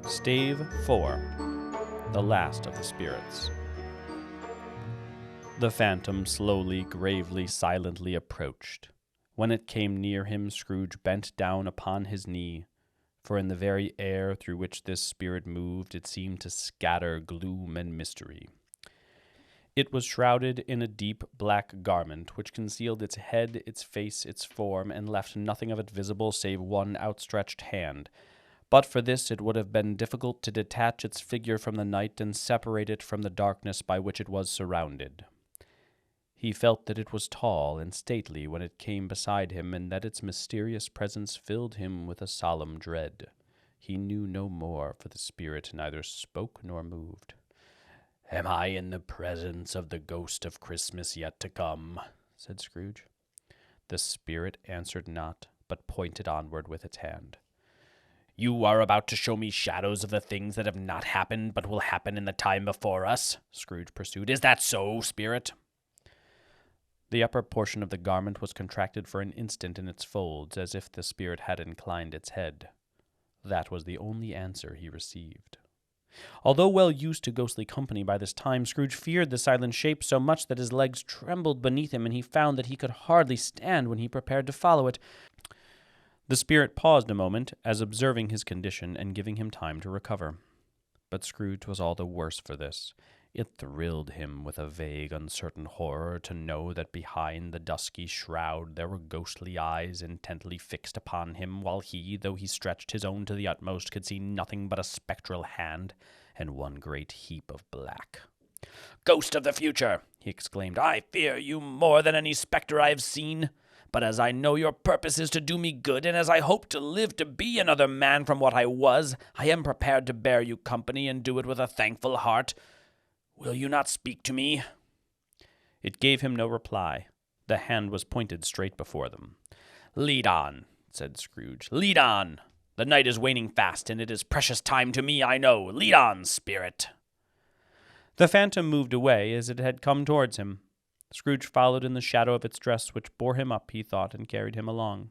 Stave 4. The Last of the Spirits. The phantom slowly, gravely, silently approached. When it came near him, Scrooge bent down upon his knee, for in the very air through which this spirit moved, it seemed to scatter gloom and mystery. It was shrouded in a deep black garment, which concealed its head, its face, its form, and left nothing of it visible save one outstretched hand. But for this it would have been difficult to detach its figure from the night and separate it from the darkness by which it was surrounded. He felt that it was tall and stately when it came beside him, and that its mysterious presence filled him with a solemn dread. He knew no more, for the spirit neither spoke nor moved. "Am I in the presence of the ghost of Christmas yet to come?" said Scrooge. The spirit answered not, but pointed onward with its hand. "You are about to show me shadows of the things that have not happened, but will happen in the time before us," Scrooge pursued. "Is that so, spirit?" The upper portion of the garment was contracted for an instant in its folds, as if the spirit had inclined its head. That was the only answer he received. Although well used to ghostly company by this time, Scrooge feared the silent shape so much that his legs trembled beneath him, and he found that he could hardly stand when he prepared to follow it. The spirit paused a moment, as observing his condition and giving him time to recover. But Scrooge was all the worse for this. It thrilled him with a vague, uncertain horror to know that behind the dusky shroud there were ghostly eyes intently fixed upon him, while he, though he stretched his own to the utmost, could see nothing but a spectral hand and one great heap of black. "Ghost of the future!" he exclaimed, "I fear you more than any spectre I have seen. But as I know your purpose is to do me good, and as I hope to live to be another man from what I was, I am prepared to bear you company and do it with a thankful heart. Will you not speak to me?" It gave him no reply. The hand was pointed straight before them. "Lead on," said Scrooge. "Lead on. The night is waning fast, and it is precious time to me, I know. Lead on, spirit." The phantom moved away as it had come towards him. Scrooge followed in the shadow of its dress, which bore him up, he thought, and carried him along.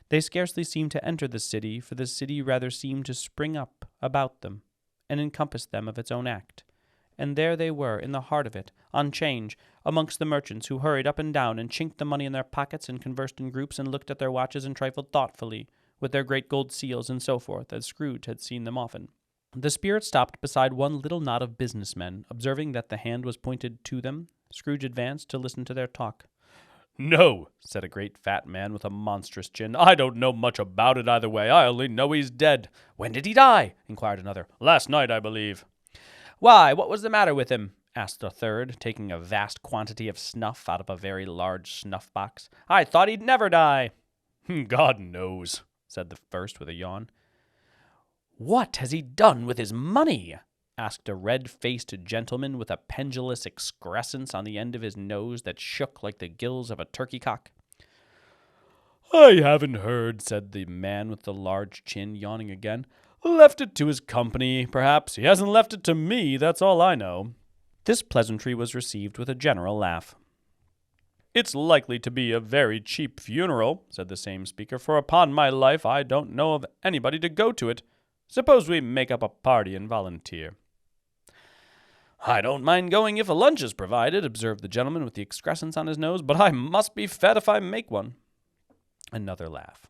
They scarcely seemed to enter the city, for the city rather seemed to spring up about them, and encompass them of its own act. And there they were, in the heart of it, on 'change, amongst the merchants, who hurried up and down, and chinked the money in their pockets, and conversed in groups, and looked at their watches, and trifled thoughtfully with their great gold seals, and so forth, as Scrooge had seen them often. The spirit stopped beside one little knot of businessmen. Observing that the hand was pointed to them, Scrooge advanced to listen to their talk. "No," said a great fat man with a monstrous chin. "I don't know much about it either way. I only know he's dead." "When did he die?" inquired another. "Last night, I believe." "Why, what was the matter with him?" asked a third, taking a vast quantity of snuff out of a very large snuff-box. "I thought he'd never die." "God knows," said the first with a yawn. "What has he done with his money?" asked a red-faced gentleman with a pendulous excrescence on the end of his nose that shook like the gills of a turkey-cock. "I haven't heard," said the man with the large chin, yawning again. "Left it to his company, perhaps. He hasn't left it to me, that's all I know." This pleasantry was received with a general laugh. "It's likely to be a very cheap funeral," said the same speaker, "for upon my life I don't know of anybody to go to it. Suppose we make up a party and volunteer." "I don't mind going if a lunch is provided," observed the gentleman with the excrescence on his nose, "but I must be fed if I make one." Another laugh.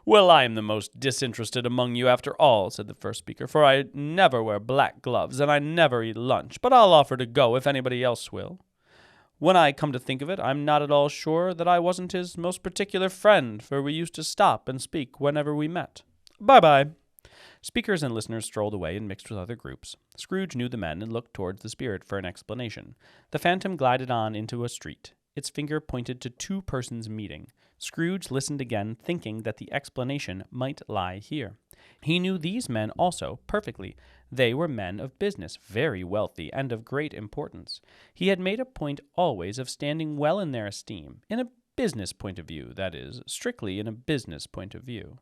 "Well, I am the most disinterested among you after all," said the first speaker, "for I never wear black gloves, and I never eat lunch, but I'll offer to go if anybody else will. When I come to think of it, I'm not at all sure that I wasn't his most particular friend, for we used to stop and speak whenever we met. Bye-bye." Speakers and listeners strolled away and mixed with other groups. Scrooge knew the men and looked towards the spirit for an explanation. The phantom glided on into a street. Its finger pointed to two persons meeting. Scrooge listened again, thinking that the explanation might lie here. He knew these men also perfectly. They were men of business, very wealthy, and of great importance. He had made a point always of standing well in their esteem, in a business point of view, that is, strictly in a business point of view.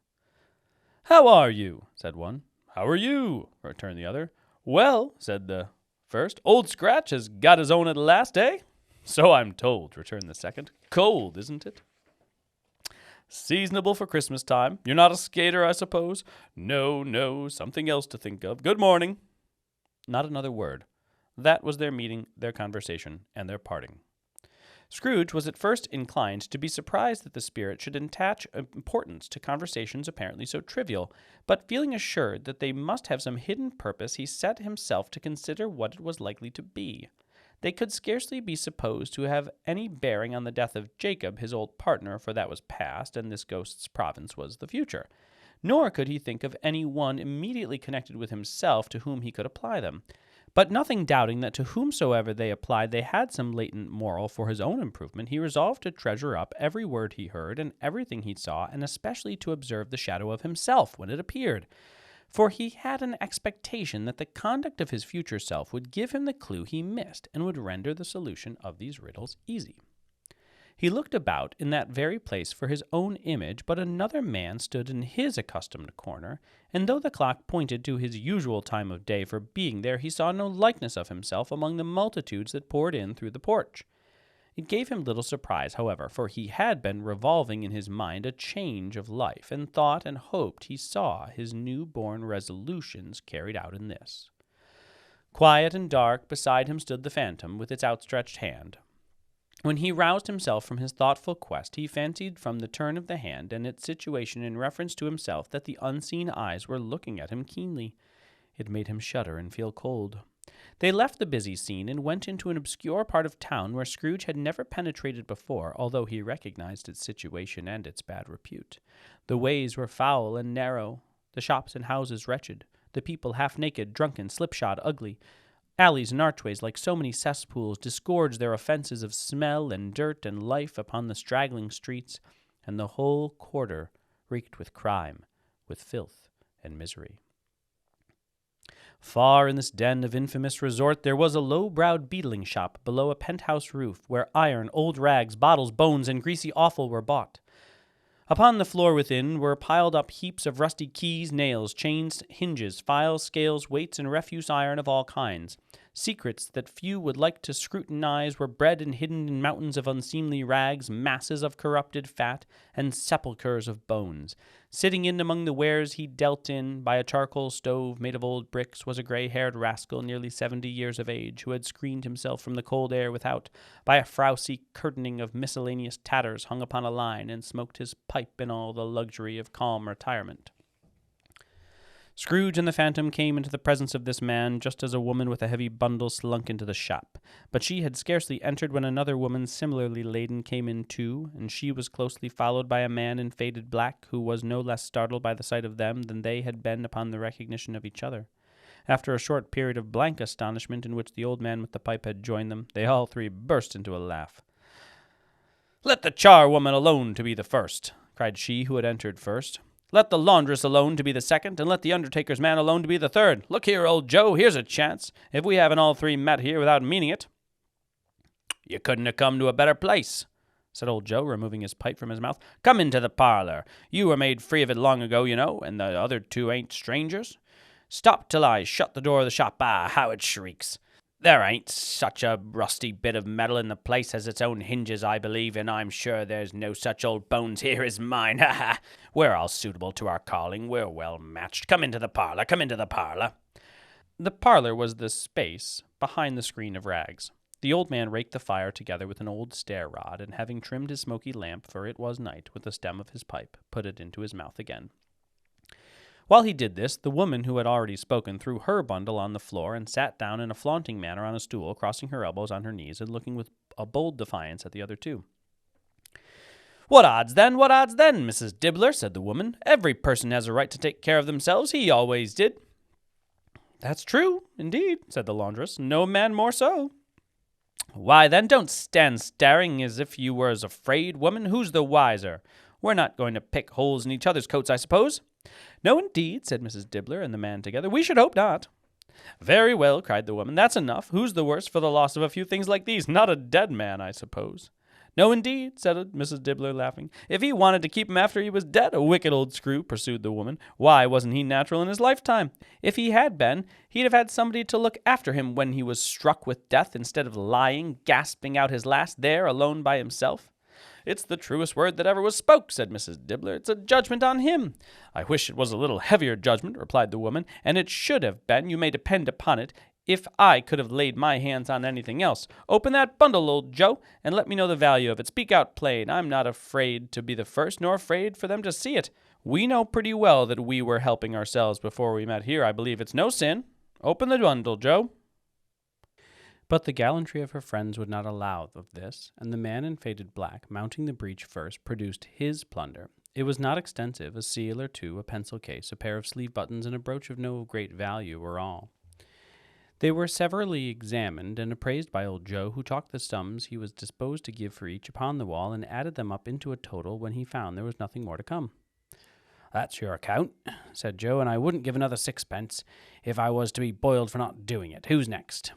"How are you?" said one. "How are you?" returned the other. "Well," said the first, "Old Scratch has got his own at last, eh?" "So I'm told," returned the second. "Cold, isn't it?" Seasonable for Christmas time. You're not a skater, I suppose? No, something else to think of. Good morning. Not another word. That was their meeting, their conversation, and their parting. Scrooge was at first inclined to be surprised that the spirit should attach importance to conversations apparently so trivial, but feeling assured that they must have some hidden purpose, he set himself to consider what it was likely to be. They could scarcely be supposed to have any bearing on the death of Jacob, his old partner, for that was past, and this ghost's province was the future. Nor could he think of any one immediately connected with himself to whom he could apply them. But nothing doubting that to whomsoever they applied they had some latent moral for his own improvement, he resolved to treasure up every word he heard and everything he saw, and especially to observe the shadow of himself when it appeared. For he had an expectation that the conduct of his future self would give him the clue he missed, and would render the solution of these riddles easy. He looked about in that very place for his own image, but another man stood in his accustomed corner, and though the clock pointed to his usual time of day for being there, he saw no likeness of himself among the multitudes that poured in through the porch. It gave him little surprise, however, for he had been revolving in his mind a change of life, and thought and hoped he saw his new-born resolutions carried out in this. Quiet and dark, beside him stood the phantom, with its outstretched hand. When he roused himself from his thoughtful quest, he fancied from the turn of the hand and its situation in reference to himself that the unseen eyes were looking at him keenly. It made him shudder and feel cold. They left the busy scene and went into an obscure part of town where Scrooge had never penetrated before, although he recognized its situation and its bad repute. The ways were foul and narrow, the shops and houses wretched, the people half-naked, drunken, slipshod, ugly. Alleys and archways, like so many cesspools, disgorged their offenses of smell and dirt and life upon the straggling streets, and the whole quarter reeked with crime, with filth and misery. Far in this den of infamous resort there was a low-browed beetling shop below a penthouse roof, where iron, old rags, bottles, bones, and greasy offal were bought. Upon the floor within were piled up heaps of rusty keys, nails, chains, hinges, files, scales, weights, and refuse iron of all kinds. Secrets that few would like to scrutinize were bred and hidden in mountains of unseemly rags, masses of corrupted fat, and sepulchres of bones. Sitting in among the wares he dealt in, by a charcoal stove made of old bricks, was a gray-haired rascal nearly 70 years of age, who had screened himself from the cold air without by a frowsy curtaining of miscellaneous tatters hung upon a line, and smoked his pipe in all the luxury of calm retirement. Scrooge and the Phantom came into the presence of this man just as a woman with a heavy bundle slunk into the shop. But she had scarcely entered when another woman similarly laden came in too, and she was closely followed by a man in faded black, who was no less startled by the sight of them than they had been upon the recognition of each other. After a short period of blank astonishment in which the old man with the pipe had joined them, they all three burst into a laugh. "Let the charwoman alone to be the first," cried she who had entered first. "Let the laundress alone to be the second, and let the undertaker's man alone to be the third. Look here, old Joe, here's a chance, if we haven't all three met here without meaning it." "You couldn't have come to a better place," said old Joe, removing his pipe from his mouth. "Come into the parlor. You were made free of it long ago, you know, and the other two ain't strangers. Stop till I shut the door of the shop. Ah, how it shrieks! There ain't such a rusty bit of metal in the place has its own hinges, I believe, and I'm sure there's no such old bones here as mine. Ha ha! We're all suitable to our calling. We're well matched. Come into the parlor. Come into the parlor." The parlor was the space behind the screen of rags. The old man raked the fire together with an old stair-rod, and having trimmed his smoky lamp, for it was night, with the stem of his pipe, put it into his mouth again. While he did this, the woman who had already spoken threw her bundle on the floor and sat down in a flaunting manner on a stool, crossing her elbows on her knees and looking with a bold defiance at the other two. What odds then, Mrs. Dibbler," said the woman. "Every person has a right to take care of themselves. He always did." "That's true, indeed," said the laundress. "No man more so." "Why, then, don't stand staring as if you were as afraid, woman. Who's the wiser? We're not going to pick holes in each other's coats, I suppose?" "No, indeed," said Mrs. Dibbler and the man together. "We should hope not." "Very well," cried the woman. "That's enough. Who's the worse for the loss of a few things like these? Not a dead man, I suppose." "No, indeed," said Mrs. Dibbler, laughing. "If he wanted to keep him after he was dead, a wicked old screw," pursued the woman. "Why, wasn't he natural in his lifetime? If he had been, he'd have had somebody to look after him when he was struck with death, instead of lying, gasping out his last there, alone by himself." "It's the truest word that ever was spoke," said Mrs. Dibbler. "It's a judgment on him." "I wish it was a little heavier judgment," replied the woman, "and it should have been, you may depend upon it, if I could have laid my hands on anything else. Open that bundle, old Joe, and let me know the value of it. Speak out plain. I'm not afraid to be the first, nor afraid for them to see it. We know pretty well that we were helping ourselves before we met here. I believe it's no sin. Open the bundle, Joe." But the gallantry of her friends would not allow of this, and the man in faded black, mounting the breach first, produced his plunder. It was not extensive. A seal or two, a pencil case, a pair of sleeve buttons, and a brooch of no great value were all. They were severally examined and appraised by old Joe, who chalked the sums he was disposed to give for each upon the wall, and added them up into a total when he found there was nothing more to come. "That's your account," said Joe, "and I wouldn't give another sixpence if I was to be boiled for not doing it. Who's next?"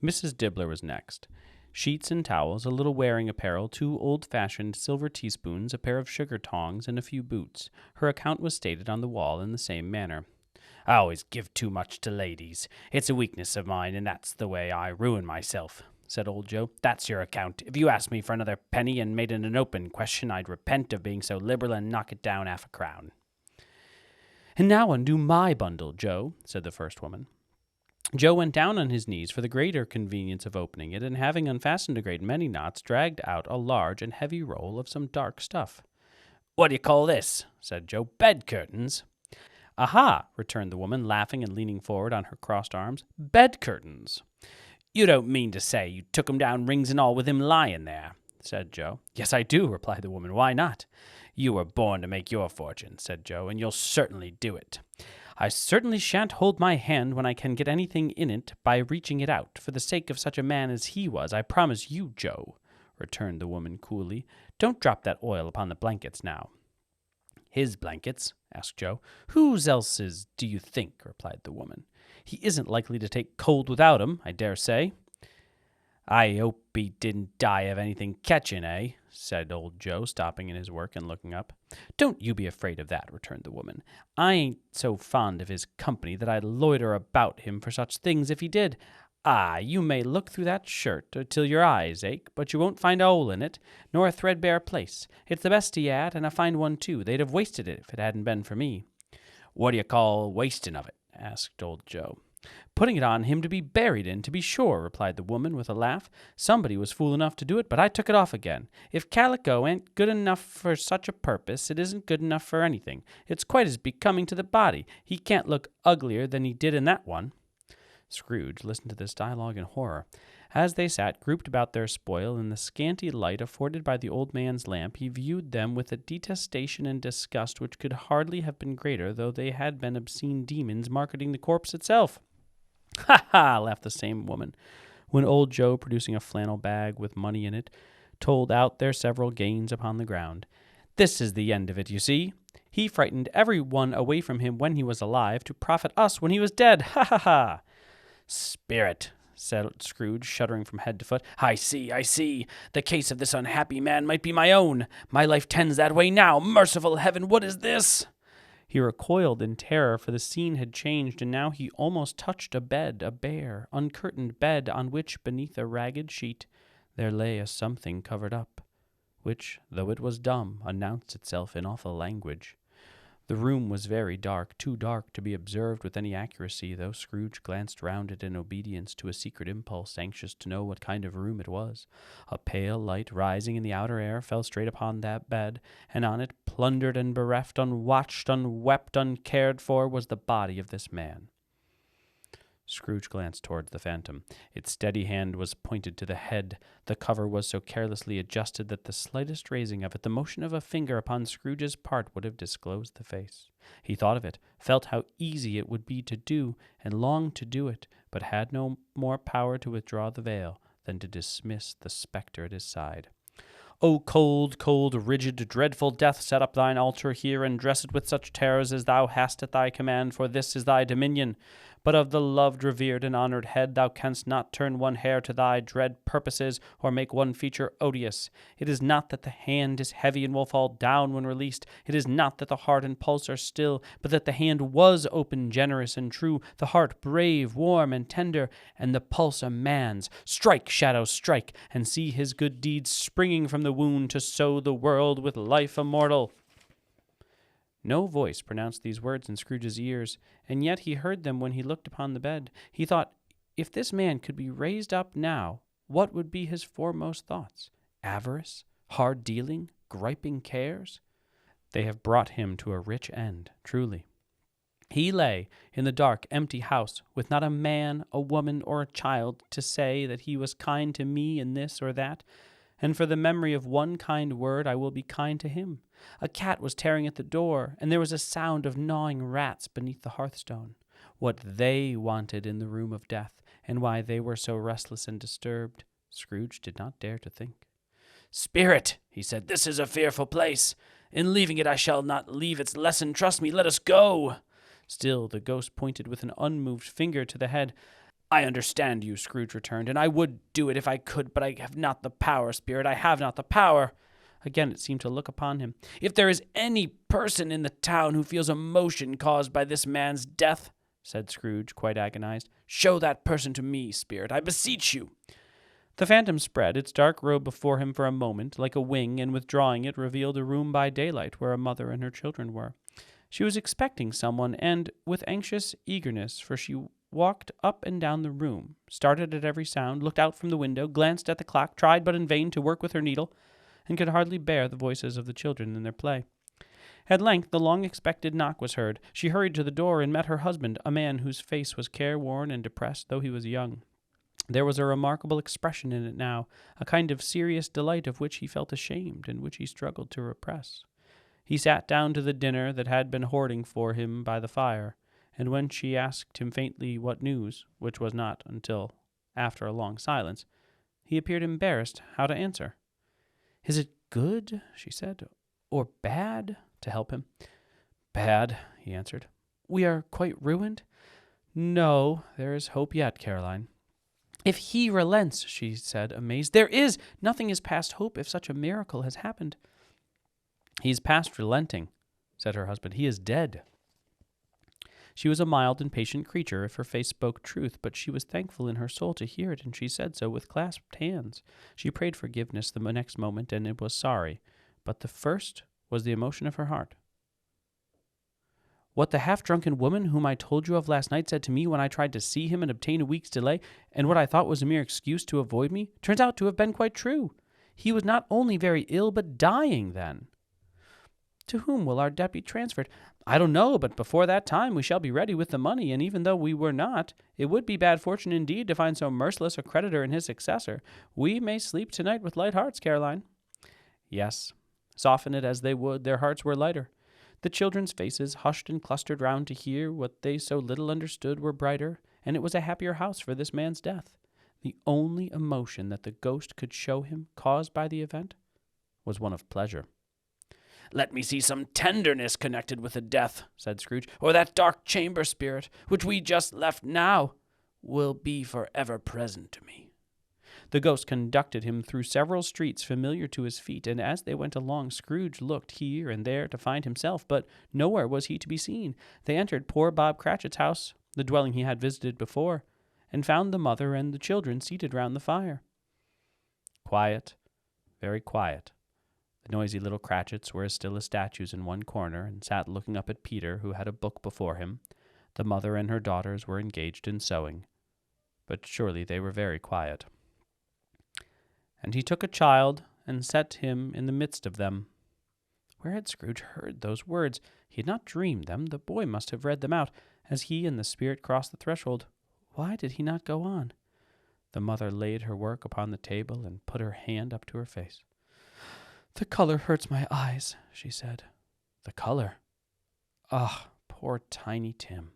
Mrs. Dibbler was next. Sheets and towels, a little wearing apparel, 2 old-fashioned silver teaspoons, a pair of sugar tongs, and a few boots. Her account was stated on the wall in the same manner. "I always give too much to ladies. It's a weakness of mine, and that's the way I ruin myself," said old Joe. "That's your account. If you asked me for another penny and made it an open question, I'd repent of being so liberal and knock it down 1/2 a crown." "And now undo my bundle, Joe," said the first woman. Joe went down on his knees for the greater convenience of opening it, and having unfastened a great many knots, dragged out a large and heavy roll of some dark stuff. "What do you call this?" said Joe. "Bed curtains." "Aha!" returned the woman, laughing and leaning forward on her crossed arms. "Bed curtains." "You don't mean to say you took 'em down, rings and all, with him lying there?" said Joe. "Yes, I do," replied the woman. "Why not?" "You were born to make your fortune," said Joe, "and you'll certainly do it." "I certainly shan't hold my hand when I can get anything in it by reaching it out, for the sake of such a man as he was, I promise you, Joe," returned the woman coolly. "Don't drop that oil upon the blankets now." "His blankets?" asked Joe. "Whose else's, do you think?" replied the woman. "He isn't likely to take cold without 'em, I dare say." "I hope he didn't die of anything catching, eh?" said old Joe, stopping in his work and looking up. "Don't you be afraid of that," returned the woman. "I ain't so fond of his company that I'd loiter about him for such things if he did. Ah, you may look through that shirt till your eyes ache, but you won't find a hole in it, nor a threadbare place. It's the best he had, and a fine one too. They'd have wasted it if it hadn't been for me." "What do you call wasting of it?" asked old Joe. "Putting it on him to be buried in, to be sure," replied the woman with a laugh. "Somebody was fool enough to do it, but I took it off again. If calico ain't good enough for such a purpose, it isn't good enough for anything. It's quite as becoming to the body. He can't look uglier than he did in that one." Scrooge listened to this dialogue in horror. As they sat grouped about their spoil in the scanty light afforded by the old man's lamp, he viewed them with a detestation and disgust which could hardly have been greater, though they had been obscene demons marketing the corpse itself. "Ha, ha!" laughed the same woman, when old Joe, producing a flannel bag with money in it, told out their several gains upon the ground. "This is the end of it, you see. He frightened every one away from him when he was alive, to profit us when he was dead. Ha, ha, ha!" "Spirit," said Scrooge, shuddering from head to foot. I see. The case of this unhappy man might be my own. My life tends that way now. Merciful heaven, what is this?" He recoiled in terror, for the scene had changed, and now he almost touched a bed, a bare, uncurtained bed, on which, beneath a ragged sheet, there lay a something covered up, which, though it was dumb, announced itself in awful language. The room was very dark, too dark to be observed with any accuracy, though Scrooge glanced round it in obedience to a secret impulse, anxious to know what kind of room it was. A pale light, rising in the outer air, fell straight upon that bed, and on it, plundered and bereft, unwatched, unwept, uncared for, was the body of this man. Scrooge glanced towards the phantom. Its steady hand was pointed to the head. The cover was so carelessly adjusted that the slightest raising of it, the motion of a finger upon Scrooge's part, would have disclosed the face. He thought of it, felt how easy it would be to do, and longed to do it, but had no more power to withdraw the veil than to dismiss the spectre at his side. "O cold, cold, rigid, dreadful death, set up thine altar here, and dress it with such terrors as thou hast at thy command, for this is thy dominion. But of the loved, revered, and honored head thou canst not turn one hair to thy dread purposes, or make one feature odious. It is not that the hand is heavy and will fall down when released. It is not that the heart and pulse are still, but that the hand was open, generous, and true, the heart brave, warm, and tender, and the pulse a man's. Strike, shadow, strike, and see his good deeds springing from the wound to sow the world with life immortal. No voice pronounced these words in Scrooge's ears, and yet he heard them when he looked upon the bed. He thought, if this man could be raised up now, what would be his foremost thoughts? Avarice? Hard dealing? Griping cares? They have brought him to a rich end, truly. He lay in the dark, empty house, with not a man, a woman, or a child to say that he was kind to me in this or that, and for the memory of one kind word I will be kind to him. A cat was tearing at the door, and there was a sound of gnawing rats beneath the hearthstone. What they wanted in the room of death, and why they were so restless and disturbed, Scrooge did not dare to think. "Spirit," he said, "this is a fearful place. In leaving it I shall not leave its lesson. Trust me, let us go." Still the ghost pointed with an unmoved finger to the head. "I understand you," Scrooge returned, "and I would do it if I could, but I have not the power, Spirit. I have not the power." Again it seemed to look upon him. "If there is any person in the town who feels emotion caused by this man's death," said Scrooge, quite agonized, "show that person to me, Spirit, I beseech you." The phantom spread its dark robe before him for a moment, like a wing, and withdrawing it revealed a room by daylight where a mother and her children were. She was expecting someone, and with anxious eagerness, for she walked up and down the room, started at every sound, looked out from the window, glanced at the clock, tried but in vain to work with her needle, and could hardly bear the voices of the children in their play. At length the long-expected knock was heard. She hurried to the door and met her husband, a man whose face was careworn and depressed, though he was young. There was a remarkable expression in it now, a kind of serious delight of which he felt ashamed and which he struggled to repress. He sat down to the dinner that had been hoarding for him by the fire, and when she asked him faintly what news, which was not until after a long silence, he appeared embarrassed how to answer. "Is it good," she said, "or bad?" to help him. "Bad," he answered. "We are quite ruined?" "No, there is hope yet, Caroline." "If he relents," she said, amazed. "There is! Nothing is past hope if such a miracle has happened." "He is past relenting," said her husband. "He is dead." She was a mild and patient creature, if her face spoke truth, but she was thankful in her soul to hear it, and she said so with clasped hands. She prayed forgiveness the next moment, and it was sorry, but the first was the emotion of her heart. "What the half-drunken woman whom I told you of last night said to me when I tried to see him and obtain a week's delay, and what I thought was a mere excuse to avoid me, turns out to have been quite true. He was not only very ill, but dying then." "To whom will our debt be transferred?" "I don't know, but before that time we shall be ready with the money, and even though we were not, it would be bad fortune indeed to find so merciless a creditor in his successor. We may sleep tonight with light hearts, Caroline." Yes, soften it as they would, their hearts were lighter. The children's faces, hushed and clustered round to hear what they so little understood, were brighter, and it was a happier house for this man's death. The only emotion that the ghost could show him, caused by the event, was one of pleasure. "Let me see some tenderness connected with the death," said Scrooge, "or that dark chamber spirit, which we just left now, will be forever present to me." The ghost conducted him through several streets familiar to his feet, and as they went along, Scrooge looked here and there to find himself, but nowhere was he to be seen. They entered poor Bob Cratchit's house, the dwelling he had visited before, and found the mother and the children seated round the fire. Quiet, very quiet. The noisy little Cratchits were as still as statues in one corner, and sat looking up at Peter, who had a book before him. The mother and her daughters were engaged in sewing, but surely they were very quiet. And he took a child and set him in the midst of them. Where had Scrooge heard those words? He had not dreamed them. The boy must have read them out as he and the spirit crossed the threshold. Why did he not go on? The mother laid her work upon the table and put her hand up to her face. "The color hurts my eyes," she said. "The color? Ah, poor Tiny Tim."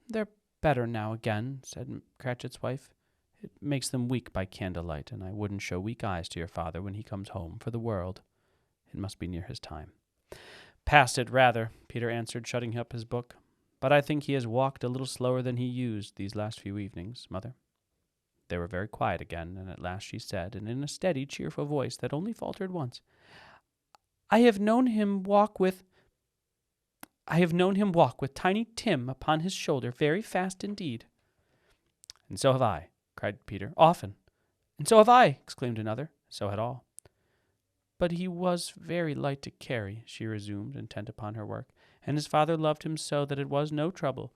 "They're better now again," said Cratchit's wife. "It makes them weak by candlelight, and I wouldn't show weak eyes to your father when he comes home for the world. It must be near his time." "Past it, rather," Peter answered, shutting up his book. but I think he has walked a little slower than he used these last few evenings, mother." They were very quiet again, and at last she said, and in a steady, cheerful voice that only faltered once, I have known him walk with Tiny Tim upon his shoulder very fast indeed." "And so have I," cried Peter. "Often." "And so have I," exclaimed another. So had all. "But he was very light to carry," she resumed, intent upon her work, "and his father loved him so that it was no trouble.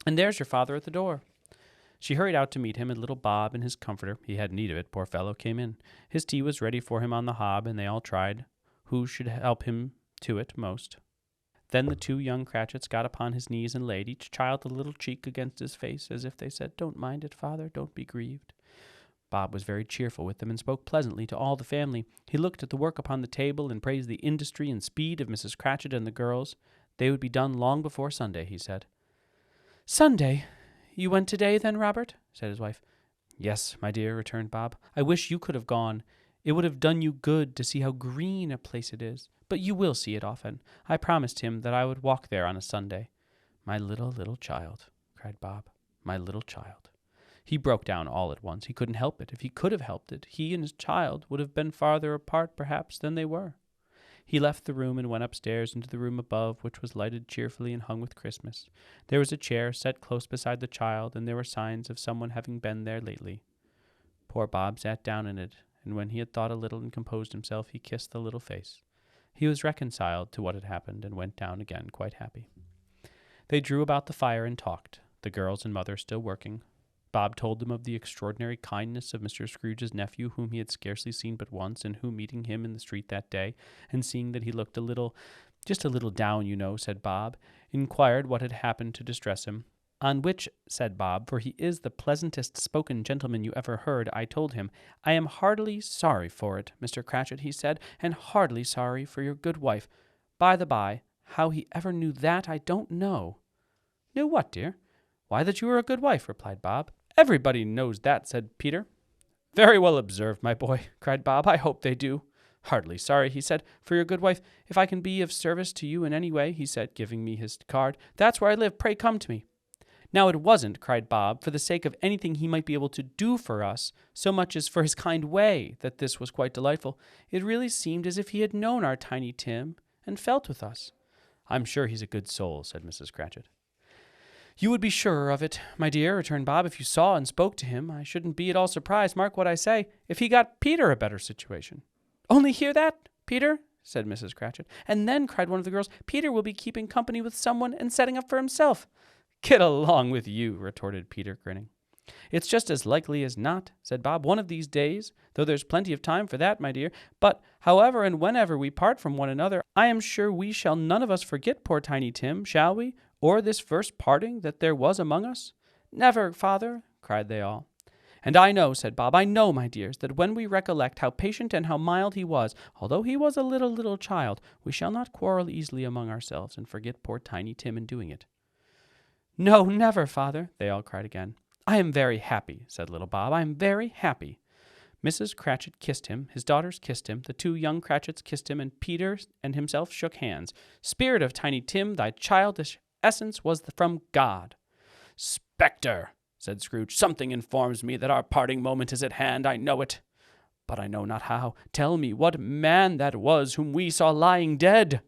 And there's your father at the door." She hurried out to meet him, and little Bob and his comforter, he had need of it, poor fellow, came in. His tea was ready for him on the hob, and they all tried who should help him to it most. Then the two young Cratchits got upon his knees and laid each child a little cheek against his face, as if they said, "Don't mind it, father, don't be grieved." Bob was very cheerful with them and spoke pleasantly to all the family. He looked at the work upon the table and praised the industry and speed of Mrs. Cratchit and the girls. They would be done long before Sunday, he said. "Sunday? You went today, then, Robert?" said his wife. "Yes, my dear," returned Bob. "I wish you could have gone. It would have done you good to see how green a place it is. But you will see it often. I promised him that I would walk there on a Sunday." "My little child," cried Bob. "My little child." He broke down all at once. He couldn't help it. If he could have helped it, he and his child would have been farther apart, perhaps, than they were. He left the room and went upstairs into the room above, which was lighted cheerfully and hung with Christmas. There was a chair set close beside the child, and there were signs of someone having been there lately. Poor Bob sat down in it, and when he had thought a little and composed himself, he kissed the little face. He was reconciled to what had happened, and went down again quite happy. They drew about the fire and talked, the girls and mother still working. Bob told them of the extraordinary kindness of Mr. Scrooge's nephew, whom he had scarcely seen but once, and who, meeting him in the street that day, and seeing that he looked just a little down, you know, said Bob, inquired what had happened to distress him. On which, said Bob, for he is the pleasantest spoken gentleman you ever heard, I told him, "I am heartily sorry for it, Mr. Cratchit," he said, "and heartily sorry for your good wife. By the by, how he ever knew that, I don't know." "Knew what, dear?" "Why, that you were a good wife," replied Bob. "Everybody knows that," said Peter. "Very well observed, my boy," cried Bob. "I hope they do." "Heartily sorry," he said, "for your good wife. If I can be of service to you in any way," he said, giving me his card, "that's where I live. Pray come to me." Now it wasn't, cried Bob, for the sake of anything he might be able to do for us, so much as for his kind way, that this was quite delightful. It really seemed as if he had known our Tiny Tim and felt with us. "I'm sure he's a good soul," said Mrs. Cratchit. "You would be surer of it, my dear," returned Bob, "if you saw and spoke to him. I shouldn't be at all surprised, mark what I say, if he got Peter a better situation." "Only hear that, Peter?" said Mrs. Cratchit. "And then," cried one of the girls, "Peter will be keeping company with someone and setting up for himself." "Get along with you," retorted Peter, grinning. "It's just as likely as not," said Bob, "one of these days, though there's plenty of time for that, my dear. But however and whenever we part from one another, I am sure we shall none of us forget poor Tiny Tim, shall we? Or this first parting that there was among us?" "Never, father," cried they all. "And I know," said Bob, "I know, my dears, that when we recollect how patient and how mild he was, although he was a little child, we shall not quarrel easily among ourselves and forget poor Tiny Tim in doing it." "No, never, father," they all cried again. "I am very happy," said little Bob. "I am very happy." Mrs. Cratchit kissed him, his daughters kissed him, the two young Cratchits kissed him, and Peter and himself shook hands. "Spirit of Tiny Tim, thy childish essence was from God." "Spectre," said Scrooge, "something informs me that our parting moment is at hand. I know it, but I know not how. Tell me what man that was whom we saw lying dead."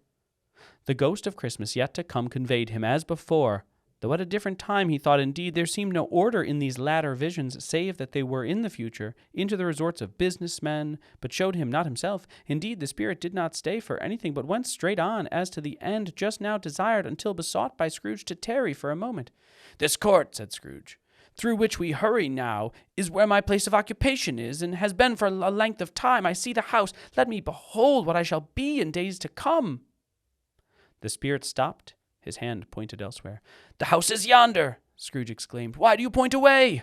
The ghost of Christmas yet to come conveyed him, as before, though at a different time, he thought. Indeed, there seemed no order in these latter visions, save that they were in the future, into the resorts of business men, but showed him not himself. Indeed, the spirit did not stay for anything, but went straight on, as to the end just now desired, until besought by Scrooge to tarry for a moment. "This court," said Scrooge, "through which we hurry now, is where my place of occupation is, and has been for a length of time. I see the house. Let me behold what I shall be in days to come." The spirit stopped. His hand pointed elsewhere. "The house is yonder!" Scrooge exclaimed. "Why do you point away?"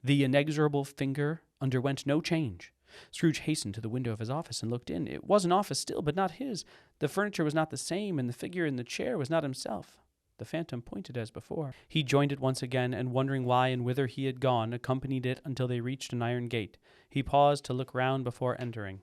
The inexorable finger underwent no change. Scrooge hastened to the window of his office and looked in. It was an office still, but not his. The furniture was not the same, and the figure in the chair was not himself. The phantom pointed as before. He joined it once again, and wondering why and whither he had gone, accompanied it until they reached an iron gate. He paused to look round before entering.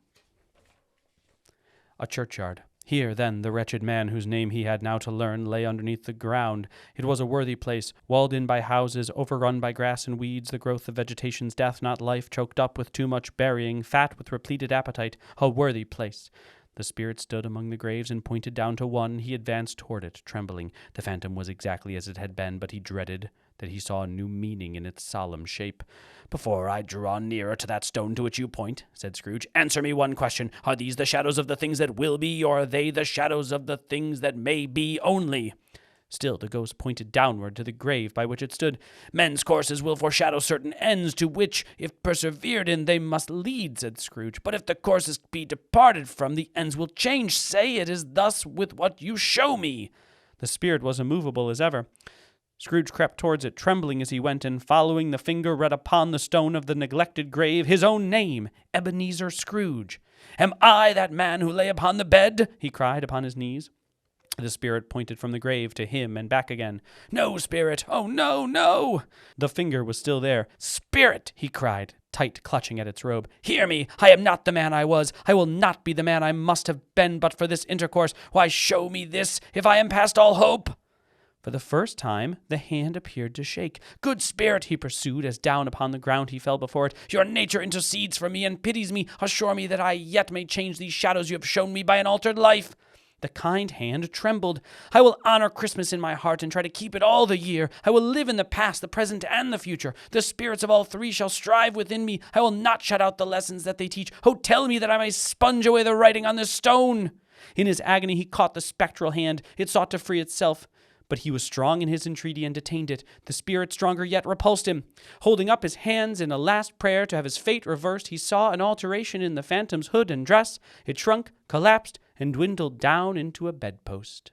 A churchyard. Here, then, the wretched man whose name he had now to learn lay underneath the ground. It was a worthy place, walled in by houses, overrun by grass and weeds, the growth of vegetation's death, not life, choked up with too much burying, fat with repleted appetite, a worthy place. The spirit stood among the graves and pointed down to one. He advanced toward it, trembling. The phantom was exactly as it had been, but he dreaded that he saw a new meaning in its solemn shape. "Before I draw nearer to that stone to which you point," said Scrooge, "answer me one question. Are these the shadows of the things that will be, or are they the shadows of the things that may be only?" Still the ghost pointed downward to the grave by which it stood. "Men's courses will foreshadow certain ends, to which, if persevered in, they must lead," said Scrooge. "But if the courses be departed from, the ends will change. Say it is thus with what you show me." The spirit was immovable as ever. Scrooge crept towards it, trembling as he went, and following the finger read upon the stone of the neglected grave his own name, Ebenezer Scrooge. "Am I that man who lay upon the bed?" he cried upon his knees. The spirit pointed from the grave to him and back again. "No, spirit! Oh, no, no!" The finger was still there. "Spirit!" he cried, tight clutching at its robe. "Hear me! I am not the man I was. I will not be the man I must have been but for this intercourse. Why, show me this, if I am past all hope!" For the first time, the hand appeared to shake. "Good spirit," he pursued, as down upon the ground he fell before it, "your nature intercedes for me and pities me. Assure me that I yet may change these shadows you have shown me by an altered life." The kind hand trembled. "I will honor Christmas in my heart and try to keep it all the year. I will live in the past, the present, and the future. The spirits of all three shall strive within me. I will not shut out the lessons that they teach. Oh, tell me that I may sponge away the writing on this stone." In his agony, he caught the spectral hand. It sought to free itself. But he was strong in his entreaty and detained it. The spirit, stronger yet, repulsed him. Holding up his hands in a last prayer to have his fate reversed, he saw an alteration in the phantom's hood and dress. It shrunk, collapsed, and dwindled down into a bedpost.